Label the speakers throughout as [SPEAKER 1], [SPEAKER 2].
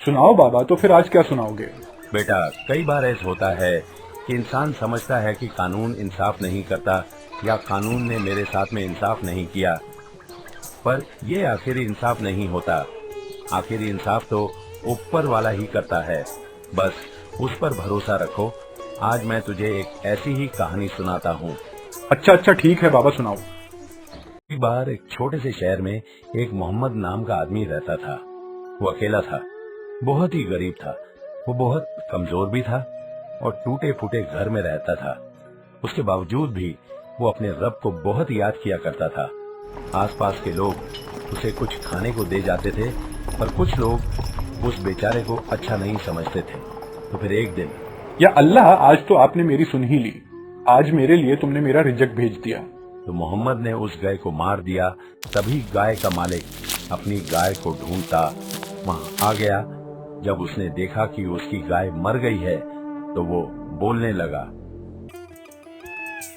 [SPEAKER 1] सुनाओ बाबा, तो फिर आज क्या सुनाओगे?
[SPEAKER 2] बेटा, कई बार ऐसा होता है कि इंसान समझता है कि कानून इंसाफ नहीं करता या कानून ने मेरे साथ में इंसाफ नहीं किया, पर ये आखिरी इंसाफ नहीं होता। आखिरी इंसाफ तो ऊपर वाला ही करता है। बस उस पर भरोसा रखो। आज मैं तुझे एक ऐसी ही कहानी सुनाता हूँ।
[SPEAKER 1] अच्छा अच्छा, ठीक है बाबा, सुनाओ।
[SPEAKER 2] एक बार एक छोटे से शहर में एक मोहम्मद नाम का आदमी रहता था। वो अकेला था, बहुत ही गरीब था। वो बहुत कमजोर भी था और टूटे फूटे घर में रहता था। उसके बावजूद भी वो अपने रब को बहुत याद किया करता था। आसपास के लोग उसे कुछ खाने को दे जाते थे, पर कुछ लोग उस बेचारे को अच्छा नहीं समझते थे। तो फिर एक दिन,
[SPEAKER 1] या अल्लाह, आज तो आपने मेरी सुन ही ली। आज मेरे लिए तुमने मेरा रिजक भेज दिया।
[SPEAKER 2] तो मोहम्मद ने उस गाय को मार दिया। तभी गाय का मालिक अपनी गाय को ढूंढता वहां आ गया। जब उसने देखा कि उसकी गाय मर गई है, तो वो बोलने लगा।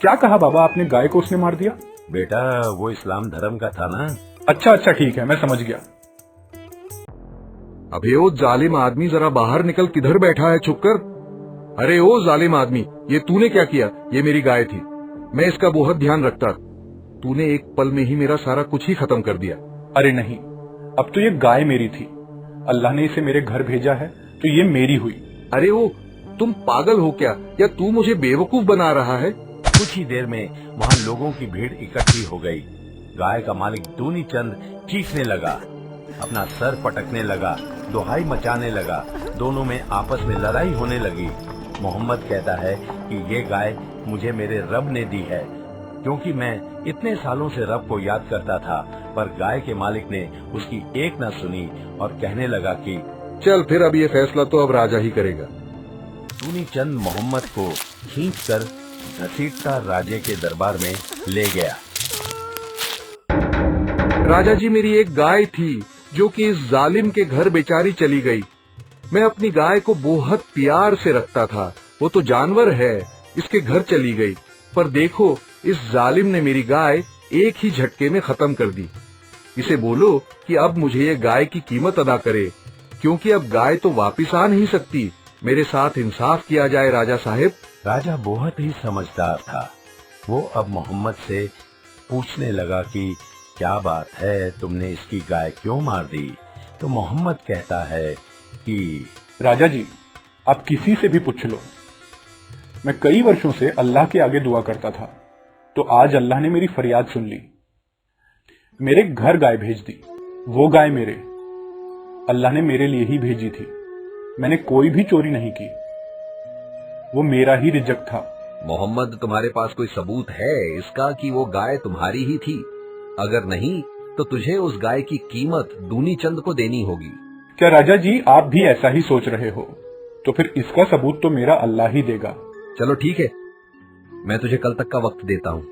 [SPEAKER 1] क्या कहा बाबा आपने? गाय को उसने मार दिया?
[SPEAKER 2] बेटा, वो इस्लाम धर्म का था ना।
[SPEAKER 1] अच्छा अच्छा, ठीक है, मैं समझ गया।
[SPEAKER 3] अबे ओ जालिम आदमी, जरा बाहर निकल। किधर बैठा है छुप कर? अरे ओ जालिम आदमी, ये तूने क्या किया? ये मेरी गाय थी, मैं इसका बहुत ध्यान रखता। तूने एक पल में ही मेरा सारा कुछ ही खत्म कर दिया।
[SPEAKER 1] अरे नहीं, अब तो ये गाय मेरी थी। अल्लाह ने इसे मेरे घर भेजा है, तो ये मेरी हुई।
[SPEAKER 3] अरे ओ, तुम पागल हो क्या, या तू मुझे बेवकूफ बना रहा है?
[SPEAKER 2] कुछ ही देर में वहां लोगों की भीड़ इकट्ठी हो गई। गाय का मालिक दूनी चंद चीखने लगा, अपना सर पटकने लगा, दुहाई मचाने लगा। दोनों में आपस में लड़ाई होने लगी। मोहम्मद कहता है कि ये गाय मुझे मेरे रब ने दी है, क्योंकि मैं इतने सालों से रब को याद करता था। पर गाय के मालिक ने उसकी एक न सुनी और कहने लगा कि
[SPEAKER 3] चल फिर, अब ये फैसला तो अब राजा ही करेगा।
[SPEAKER 2] दूनी चंद मोहम्मद को खींचकर घसीटता राजे के दरबार में ले गया।
[SPEAKER 3] राजा जी, मेरी एक गाय थी जो कि इस जालिम के घर बेचारी चली गई। मैं अपनी गाय को बहुत प्यार से रखता था। वो तो जानवर है, इसके घर चली गई। पर देखो, इस जालिम ने मेरी गाय एक ही झटके में खत्म कर दी। इसे बोलो कि अब मुझे ये गाय की कीमत अदा करे, क्योंकि अब गाय तो वापिस आ नहीं सकती। मेरे साथ इंसाफ किया जाए राजा साहिब।
[SPEAKER 2] राजा बहुत ही समझदार था। वो अब मोहम्मद से पूछने लगा कि क्या बात है, तुमने इसकी गाय क्यों मार दी? तो मोहम्मद कहता है कि
[SPEAKER 1] राजा जी, आप किसी से भी पूछ लो, मैं कई वर्षों से अल्लाह के आगे दुआ करता था, तो आज अल्लाह ने मेरी फरियाद सुन ली, मेरे घर गाय भेज दी। वो गाय मेरे अल्लाह ने मेरे लिए ही भेजी थी। मैंने कोई भी चोरी नहीं की, वो मेरा ही रिजक था।
[SPEAKER 4] मोहम्मद, तुम्हारे पास कोई सबूत है इसका कि वो गाय तुम्हारी ही थी? अगर नहीं, तो तुझे उस गाय की कीमत दूनी चंद को देनी होगी।
[SPEAKER 1] क्या राजा जी, आप भी ऐसा ही सोच रहे हो? तो फिर इसका सबूत तो मेरा अल्लाह ही देगा।
[SPEAKER 4] चलो ठीक है, मैं तुझे कल तक का वक्त देता हूँ।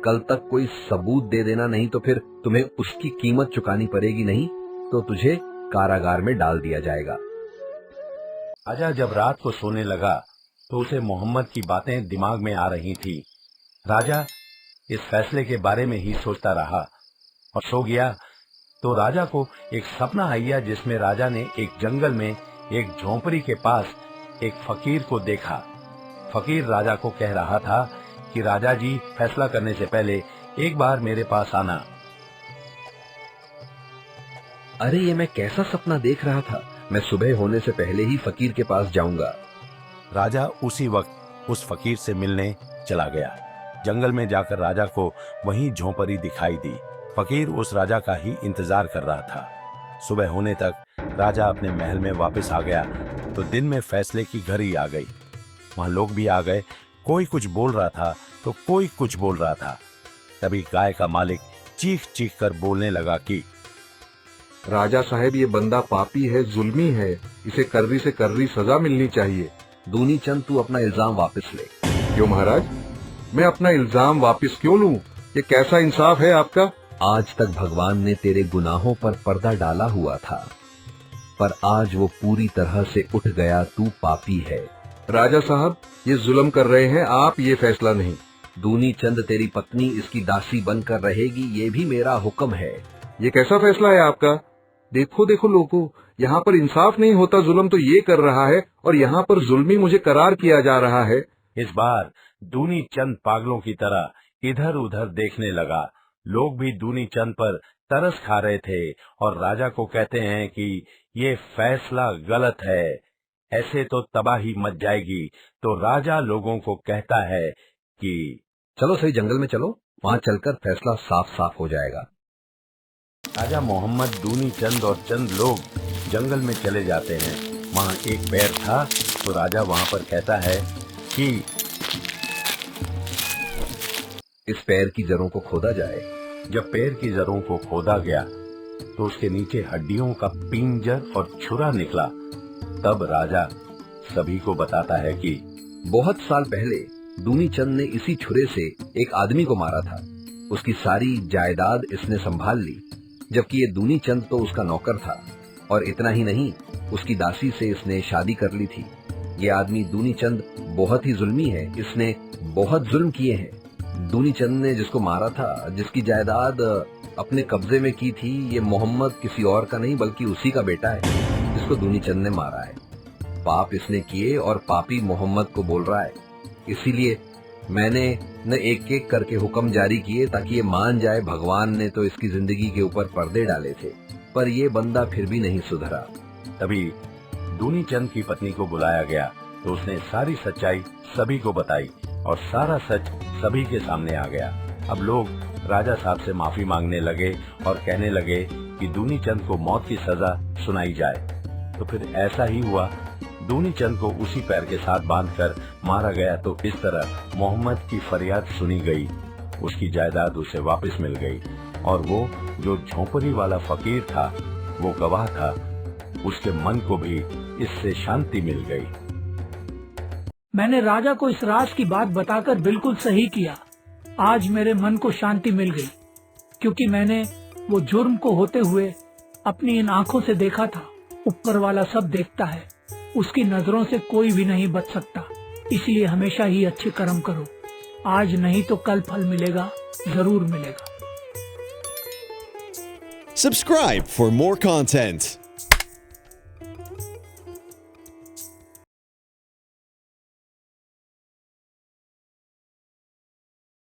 [SPEAKER 4] कल तक कोई सबूत दे देना, नहीं तो फिर तुम्हें उसकी कीमत चुकानी पड़ेगी। नहीं तो तुझे कारागार में डाल दिया जाएगा।
[SPEAKER 2] राजा जब रात को सोने लगा तो उसे मोहम्मद की बातें दिमाग में आ रही थी। राजा इस फैसले के बारे में ही सोचता रहा और सो गया। तो राजा को एक सपना आया, जिसमें राजा ने एक जंगल में एक झोंपड़ी के पास एक फकीर को देखा। फकीर राजा को कह रहा था कि राजा जी, फैसला करने से पहले एक बार मेरे पास आना।
[SPEAKER 4] अरे, ये मैं कैसा सपना देख रहा था? मैं सुबह होने से पहले ही फकीर के पास जाऊंगा।
[SPEAKER 2] राजा उसी वक्त उस फकीर से मिलने चला गया। जंगल में जाकर राजा को वहीं झोंपड़ी दिखाई दी। फकीर उस राजा का ही इंतजार कर रहा था। सुबह होने तक राजा अपने महल में वापस आ गया तो दिन में फैसले की घड़ी आ गई। वहां लोग भी आ गए। कोई कुछ बोल रहा था तो कोई कुछ बोल रहा था। तभी गाय का मालिक चीख चीख कर बोलने लगा कि
[SPEAKER 3] राजा साहब, ये बंदा पापी है, जुल्मी है। इसे कर्री से कर्री सजा मिलनी चाहिए।
[SPEAKER 4] दूनी चंद, तू अपना इल्जाम वापस ले।
[SPEAKER 3] क्यों महाराज? मैं अपना इल्जाम वापस क्यों लूं? ये कैसा इंसाफ है आपका?
[SPEAKER 4] आज तक भगवान ने तेरे गुनाहों पर पर्दा डाला हुआ था, पर आज वो पूरी तरह से उठ गया। तू पापी है।
[SPEAKER 3] राजा साहब, ये जुल्म कर रहे हैं आप, ये फैसला नहीं।
[SPEAKER 4] दूनी चंद तेरी पत्नी इसकी दासी बनकर रहेगी, ये भी मेरा हुक्म है।
[SPEAKER 3] ये कैसा फैसला है आपका? देखो देखो लोगों, यहाँ पर इंसाफ नहीं होता, जुल्म तो ये कर रहा है और यहाँ पर जुल्मी मुझे करार किया जा रहा है।
[SPEAKER 2] इस बार दूनी चंद पागलों की तरह इधर उधर देखने लगा। लोग भी दूनी चंद पर तरस खा रहे थे और राजा को कहते हैं कि ये फैसला गलत है, ऐसे तो तबाही मच जाएगी। तो राजा लोगों को कहता है कि
[SPEAKER 4] चलो सही जंगल में चलो, वहाँ चलकर फैसला साफ साफ हो जाएगा।
[SPEAKER 2] राजा मोहम्मद, दूनी चंद और चंद लोग जंगल में चले जाते हैं। वहाँ एक पैर था तो राजा वहाँ पर कहता है कि
[SPEAKER 4] इस पैर की जड़ों को खोदा जाए।
[SPEAKER 2] जब पैर की जड़ों को खोदा गया तो उसके नीचे हड्डियों का पिंजर और छुरा निकला। तब राजा सभी को बताता है कि
[SPEAKER 4] बहुत साल पहले दूनी चंद ने इसी छुरे से एक आदमी को मारा था। उसकी सारी जायदाद इसने संभाल ली, जबकि ये दूनी चंद तो उसका नौकर था। और इतना ही नहीं, उसकी दासी से इसने शादी कर ली थी। ये आदमी दूनी चंद बहुत ही जुल्मी है, इसने बहुत जुल्म किए हैं। दूनी चंद ने जिसको मारा था, जिसकी जायदाद अपने कब्जे में की थी, ये मोहम्मद किसी और का नहीं बल्कि उसी का बेटा है जिसको दूनी चंद ने मारा है। पाप इसने किए और पापी मोहम्मद को बोल रहा है। इसीलिए मैंने न एक एक करके हुक्म जारी किए ताकि ये मान जाए भगवान ने तो इसकी जिंदगी के ऊपर पर्दे डाले थे, पर ये बंदा फिर भी नहीं सुधरा।
[SPEAKER 2] तभी दूनी चंद की पत्नी को बुलाया गया तो उसने सारी सच्चाई सभी को बताई और सारा सच सभी के सामने आ गया। अब लोग राजा साहब से माफी मांगने लगे और कहने लगे कि दूनी चंद को मौत की सजा सुनाई जाए। तो फिर ऐसा ही हुआ। दूनी चंद को उसी पैर के साथ बांधकर मारा गया। तो इस तरह मोहम्मद की फरियाद सुनी गई, उसकी जायदाद उसे वापस मिल गई और वो जो झोंपड़ी वाला फकीर था, वो गवाह था, उसके मन को भी इससे शांति मिल गई।
[SPEAKER 5] मैंने राजा को इस राज की बात बताकर बिल्कुल सही किया। आज मेरे मन को शांति मिल गई, क्योंकि मैंने वो जुर्म को होते हुए अपनी इन आंखों से देखा था। ऊपर वाला सब देखता है, उसकी नजरों से कोई भी नहीं बच सकता। इसलिए हमेशा ही अच्छे कर्म करो, आज नहीं तो कल फल मिलेगा, जरूर मिलेगा।
[SPEAKER 6] Subscribe for more content.